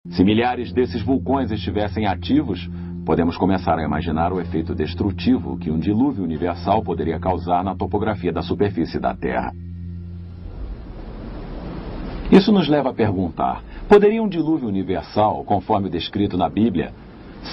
Se milhares desses vulcões estivessem ativos, podemos começar a imaginar o efeito destrutivo que um dilúvio universal poderia causar na topografia da superfície da Terra. Isso nos leva a perguntar: poderia um dilúvio universal, conforme descrito na Bíblia,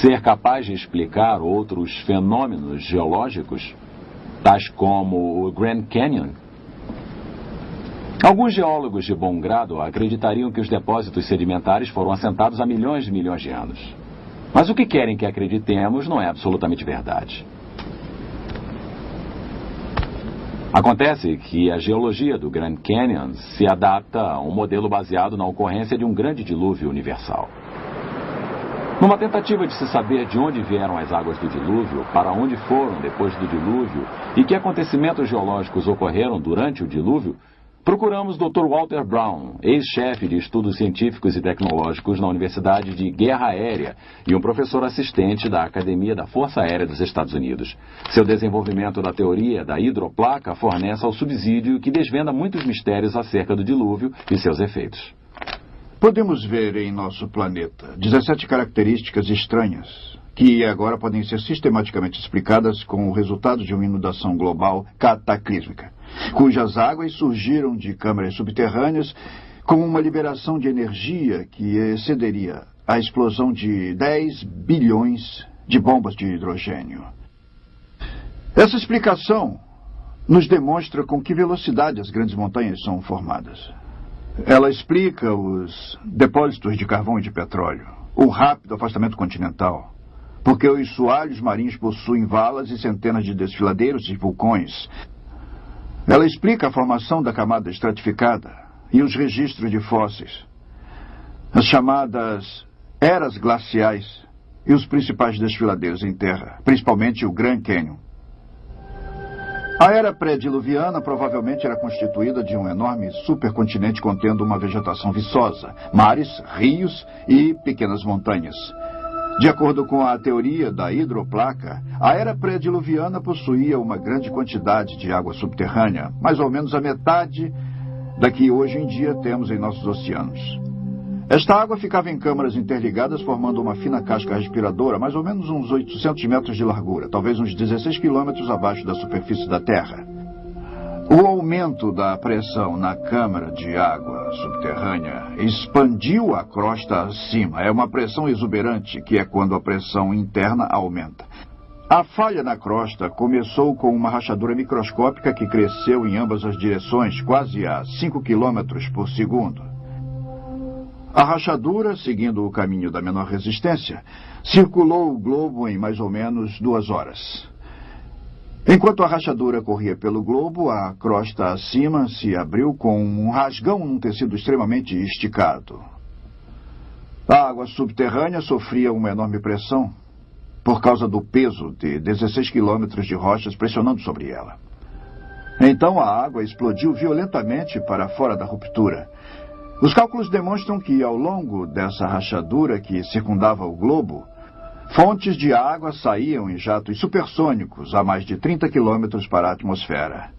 ser capaz de explicar outros fenômenos geológicos, tais como o Grand Canyon? Alguns geólogos de bom grado acreditariam que os depósitos sedimentares foram assentados há milhões de anos. Mas o que querem que acreditemos não é absolutamente verdade. Acontece que a geologia do Grand Canyon se adapta a um modelo baseado na ocorrência de um grande dilúvio universal. Numa tentativa de se saber de onde vieram as águas do dilúvio, para onde foram depois do dilúvio e que acontecimentos geológicos ocorreram durante o dilúvio, procuramos Dr. Walter Brown, ex-chefe de estudos científicos e tecnológicos na Universidade de Guerra Aérea e um professor assistente da Academia da Força Aérea dos Estados Unidos. Seu desenvolvimento da teoria da hidroplaca fornece ao subsídio que desvenda muitos mistérios acerca do dilúvio e seus efeitos. Podemos ver em nosso planeta 17 características estranhas que agora podem ser sistematicamente explicadas com o resultado de uma inundação global cataclísmica, cujas águas surgiram de câmaras subterrâneas com uma liberação de energia que excederia a explosão de 10 bilhões de bombas de hidrogênio. Essa explicação nos demonstra com que velocidade as grandes montanhas são formadas. Ela explica os depósitos de carvão e de petróleo, o rápido afastamento continental, porque os soalhos marinhos possuem valas e centenas de desfiladeiros e vulcões. Ela explica a formação da camada estratificada e os registros de fósseis, as chamadas eras glaciais e os principais desfiladeiros em terra, principalmente o Grand Canyon. A era pré-diluviana provavelmente era constituída de um enorme supercontinente contendo uma vegetação viçosa, mares, rios e pequenas montanhas. De acordo com a teoria da hidroplaca, a era pré-diluviana possuía uma grande quantidade de água subterrânea, mais ou menos a metade da que hoje em dia temos em nossos oceanos. Esta água ficava em câmaras interligadas, formando uma fina casca respiradora, mais ou menos uns 800 metros de largura, talvez uns 16 quilômetros abaixo da superfície da Terra. O aumento da pressão na câmara de água subterrânea expandiu a crosta acima. É uma pressão exuberante, que é quando a pressão interna aumenta. A falha na crosta começou com uma rachadura microscópica que cresceu em ambas as direções, quase a 5 quilômetros por segundo. A rachadura, seguindo o caminho da menor resistência, circulou o globo em mais ou menos 2 horas. Enquanto a rachadura corria pelo globo, a crosta acima se abriu com um rasgão num tecido extremamente esticado. A água subterrânea sofria uma enorme pressão por causa do peso de 16 quilômetros de rochas pressionando sobre ela. Então a água explodiu violentamente para fora da ruptura. Os cálculos demonstram que, ao longo dessa rachadura que circundava o globo, fontes de água saíam em jatos supersônicos a mais de 30 quilômetros para a atmosfera.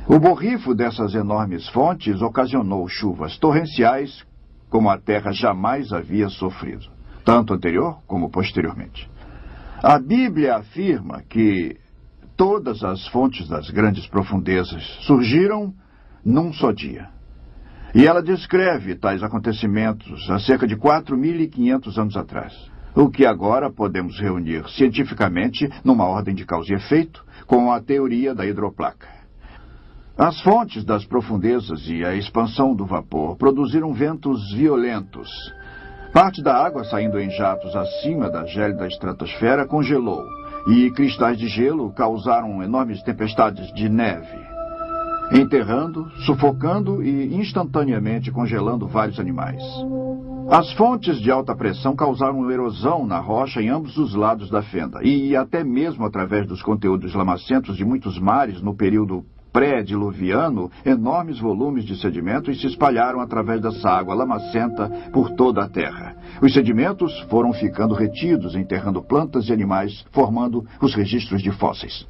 O borrifo dessas enormes fontes ocasionou chuvas torrenciais como a Terra jamais havia sofrido, tanto anterior como posteriormente. A Bíblia afirma que todas as fontes das grandes profundezas surgiram num só dia. E ela descreve tais acontecimentos há cerca de 4.500 anos atrás, o que agora podemos reunir cientificamente numa ordem de causa e efeito com a teoria da hidroplaca. As fontes das profundezas e a expansão do vapor produziram ventos violentos. Parte da água saindo em jatos acima da gélida estratosfera congelou, e cristais de gelo causaram enormes tempestades de neve, enterrando, sufocando e instantaneamente congelando vários animais. As fontes de alta pressão causaram erosão na rocha em ambos os lados da fenda, e até mesmo através dos conteúdos lamacentos de muitos mares no período pré-diluviano, enormes volumes de sedimentos se espalharam através dessa água lamacenta por toda a Terra. Os sedimentos foram ficando retidos, enterrando plantas e animais, formando os registros de fósseis.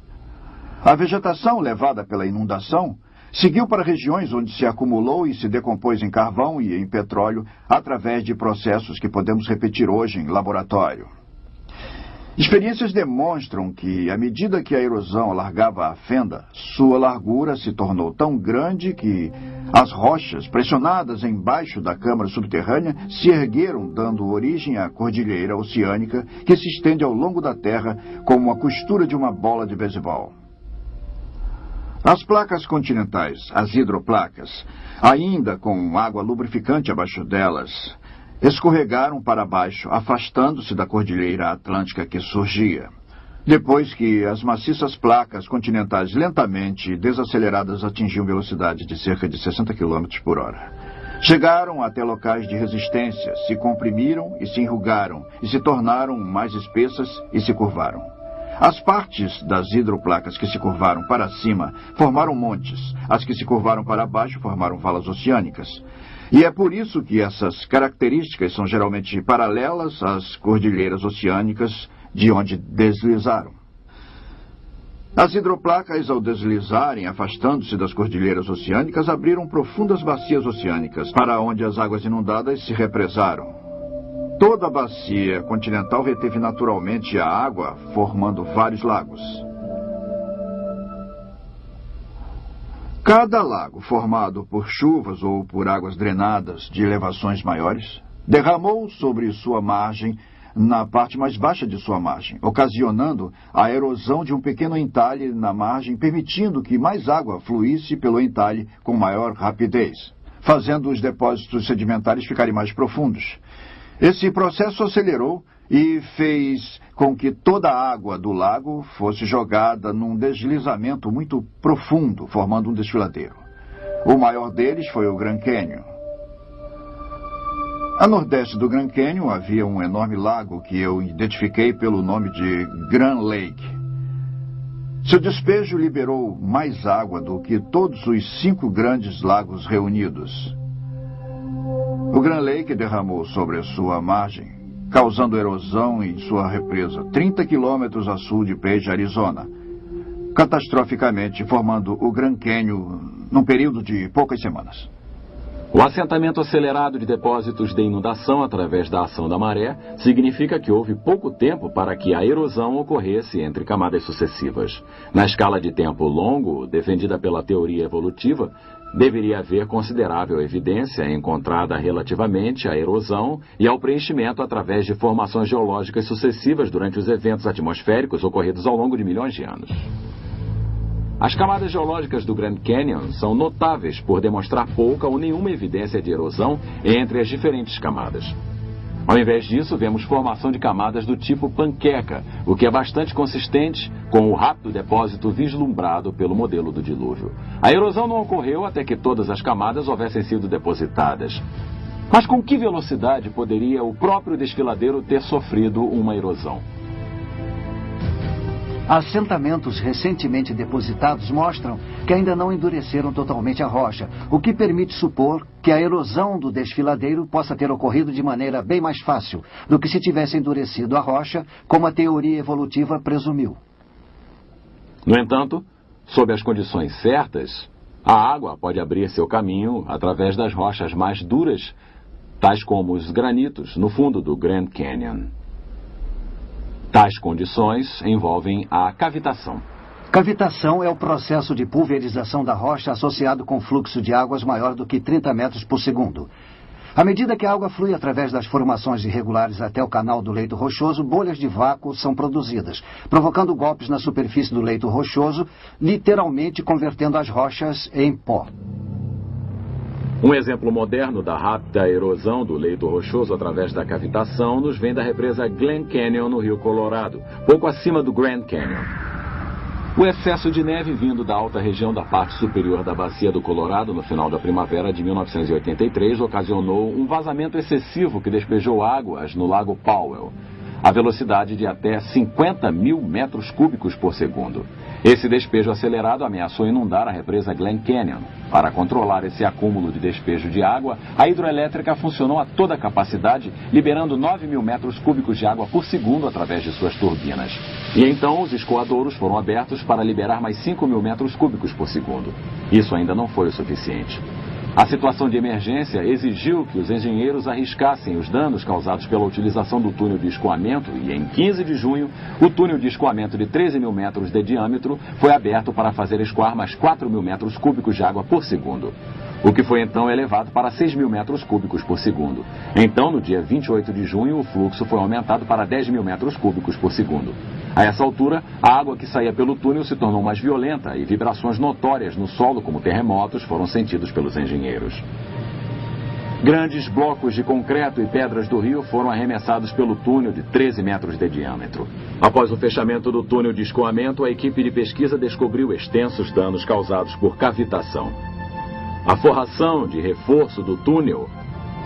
A vegetação levada pela inundação Seguiu para regiões onde se acumulou e se decompôs em carvão e em petróleo através de processos que podemos repetir hoje em laboratório. Experiências demonstram que, à medida que a erosão alargava a fenda, sua largura se tornou tão grande que as rochas, pressionadas embaixo da câmara subterrânea, se ergueram, dando origem à cordilheira oceânica que se estende ao longo da Terra como a costura de uma bola de beisebol. As placas continentais, as hidroplacas, ainda com água lubrificante abaixo delas, escorregaram para baixo, afastando-se da cordilheira atlântica que surgia. Depois que as maciças placas continentais lentamente desaceleradas atingiam velocidade de cerca de 60 km por hora. Chegaram até locais de resistência, se comprimiram e se enrugaram, e se tornaram mais espessas e se curvaram. As partes das hidroplacas que se curvaram para cima formaram montes, as que se curvaram para baixo formaram valas oceânicas. E é por isso que essas características são geralmente paralelas às cordilheiras oceânicas de onde deslizaram. As hidroplacas, ao deslizarem, afastando-se das cordilheiras oceânicas, abriram profundas bacias oceânicas, para onde as águas inundadas se represaram. Toda a bacia continental reteve naturalmente a água, formando vários lagos. Cada lago, formado por chuvas ou por águas drenadas de elevações maiores, derramou sobre sua margem na parte mais baixa de sua margem, ocasionando a erosão de um pequeno entalhe na margem, permitindo que mais água fluísse pelo entalhe com maior rapidez, fazendo os depósitos sedimentares ficarem mais profundos. Esse processo acelerou e fez com que toda a água do lago fosse jogada num deslizamento muito profundo, formando um desfiladeiro. O maior deles foi o Grand Canyon. A nordeste do Grand Canyon havia um enorme lago que eu identifiquei pelo nome de Grand Lake. Seu despejo liberou mais água do que todos os 5 grandes lagos reunidos. O Grand Lake derramou sobre a sua margem, causando erosão em sua represa, 30 quilômetros a sul de Page, Arizona, catastroficamente formando o Grand Canyon num período de poucas semanas. O assentamento acelerado de depósitos de inundação através da ação da maré significa que houve pouco tempo para que a erosão ocorresse entre camadas sucessivas. Na escala de tempo longo, defendida pela teoria evolutiva, deveria haver considerável evidência encontrada relativamente à erosão e ao preenchimento através de formações geológicas sucessivas durante os eventos atmosféricos ocorridos ao longo de milhões de anos. As camadas geológicas do Grand Canyon são notáveis por demonstrar pouca ou nenhuma evidência de erosão entre as diferentes camadas. Ao invés disso, vemos formação de camadas do tipo panqueca, o que é bastante consistente com o rápido depósito vislumbrado pelo modelo do dilúvio. A erosão não ocorreu até que todas as camadas houvessem sido depositadas. Mas com que velocidade poderia o próprio desfiladeiro ter sofrido uma erosão? Assentamentos recentemente depositados mostram que ainda não endureceram totalmente a rocha, o que permite supor que a erosão do desfiladeiro possa ter ocorrido de maneira bem mais fácil do que se tivesse endurecido a rocha, como a teoria evolutiva presumiu. No entanto, sob as condições certas, a água pode abrir seu caminho através das rochas mais duras, tais como os granitos no fundo do Grand Canyon. Tais condições envolvem a cavitação. Cavitação é o processo de pulverização da rocha associado com fluxo de águas maior do que 30 metros por segundo. À medida que a água flui através das formações irregulares até o canal do leito rochoso, bolhas de vácuo são produzidas, provocando golpes na superfície do leito rochoso, literalmente convertendo as rochas em pó. Um exemplo moderno da rápida erosão do leito rochoso através da cavitação nos vem da represa Glen Canyon, no Rio Colorado, pouco acima do Grand Canyon. O excesso de neve vindo da alta região da parte superior da bacia do Colorado no final da primavera de 1983 ocasionou um vazamento excessivo que despejou águas no Lago Powell. a velocidade de até 50 mil metros cúbicos por segundo. Esse despejo acelerado ameaçou inundar a represa Glen Canyon. Para controlar esse acúmulo de despejo de água, a hidroelétrica funcionou a toda capacidade, liberando 9 mil metros cúbicos de água por segundo através de suas turbinas. E então os escoadouros foram abertos para liberar mais 5 mil metros cúbicos por segundo. Isso ainda não foi o suficiente. A situação de emergência exigiu que os engenheiros arriscassem os danos causados pela utilização do túnel de escoamento e, em 15 de junho, o túnel de escoamento de 13 mil metros de diâmetro foi aberto para fazer escoar mais 4 mil metros cúbicos de água por segundo, o que foi então elevado para 6 mil metros cúbicos por segundo. Então, no dia 28 de junho, o fluxo foi aumentado para 10 mil metros cúbicos por segundo. A essa altura, a água que saía pelo túnel se tornou mais violenta e vibrações notórias no solo, como terremotos, foram sentidos pelos engenheiros. Grandes blocos de concreto e pedras do rio foram arremessados pelo túnel de 13 metros de diâmetro. Após o fechamento do túnel de escoamento, a equipe de pesquisa descobriu extensos danos causados por cavitação. A forração de reforço do túnel,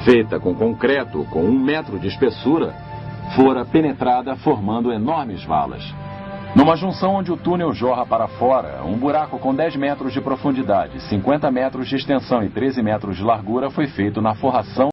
feita com concreto com 1 metro de espessura, fora penetrada, formando enormes valas. Numa junção onde o túnel jorra para fora, um buraco com 10 metros de profundidade, 50 metros de extensão e 13 metros de largura foi feito na forração